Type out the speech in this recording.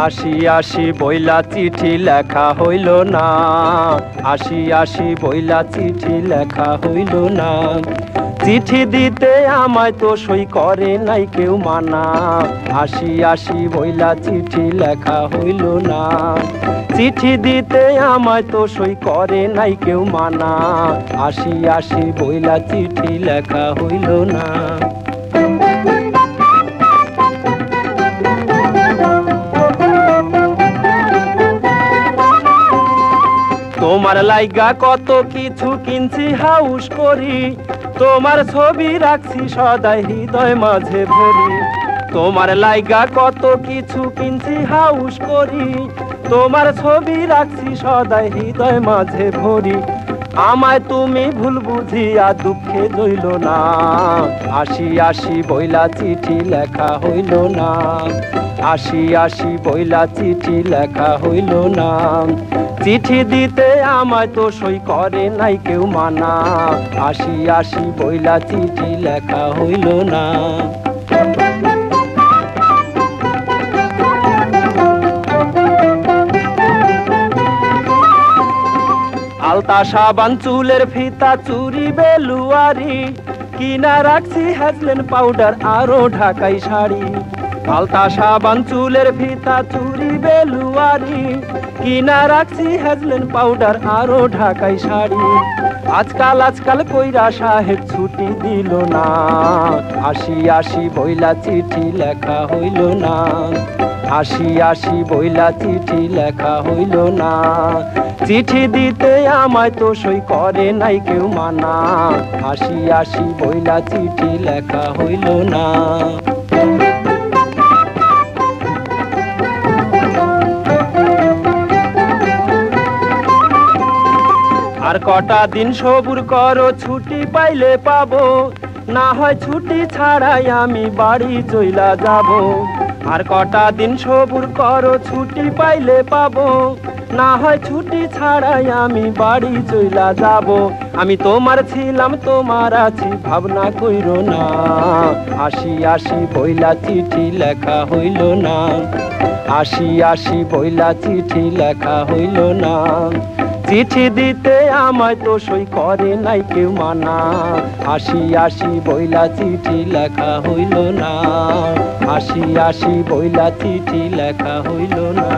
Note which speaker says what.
Speaker 1: আসি আসি বইলা চিঠি লেখা হইল না, আসি আসি বইলা চিঠি লেখা হইল না। চিঠি দিতে আমায় তো সই করে নাই কেউ মানা, আসি আসি বইলা চিঠি লেখা হইল না। চিঠি দিতে আমায় তো সই করে নাই কেউ মানা, আসি আসি বইলা চিঠি লেখা হইল না। তোমার লাইগা কত কিছু কিনছি হাউস করি, তোমার ছবি রাখছি সদাই হৃদয় মাঝে ভরি। তোমার লাইগা কত কিছু কিনছি হাউস করি, তোমার ছবি রাখছি সদাই হৃদয় মাঝে ভরি। আমায় তুমি ভুল বুঝিয়া দুঃখে জইল না, আসি আসি বইলা চিঠি লেখা হইল না, আসি আসি বইলা চিঠি লেখা হইল না। চিঠি দিতে আমায় তো সই করে নাই কেউ মানা, আসি আসি বইলা চিঠি লেখা হইল না। আলতা সাবান চুলের ফিতা চুরি বেলুয়ারি, কিনা রাখছি হ্যাজলেন পাউডার আরো ঢাকাই শাড়ি। আলতা সাবান চুলের ফিতা চুরি বেলুয়ারি, কিনা রাখছি হ্যাজলেন পাউডার আরো ঢাকাই শাড়ি। আজকাল আজকাল কইরা সাহেব ছুটি দিল না, আসি আসি বইলা চিঠি লেখা হইল না, আসি আসি বইলা চিঠি লেখা হইল না। চিঠি দিতে আমায় তো সই করে নাই কেউ মানা, আসি আসি বইলা চিঠি লেখা হইল না। আর কটা দিন সবুর করো, ছুটি পাইলে পাবো, না হয় ছুটি ছাড়াই আমি বাড়ি চইলা যাব। আর কটা দিন সবুর করো, ছুটি পাইলে পাবো, না হয় ছুটি ছাড়াই আমি বাড়ি চইলা যাব। আমি তোমার ছিলাম তোমার আছি ভাবনা কইরো না, আসি আসি বইলা চিঠি লেখা হইল না, আসি আসি বইলা চিঠি লেখা হইল না। চিঠি দিতে আমায় তো সই করে নাই কেউ মানা, আসি আসি বইলা চিঠি লেখা হইল না, আসি আসি বইলা চিঠি লেখা হইল না।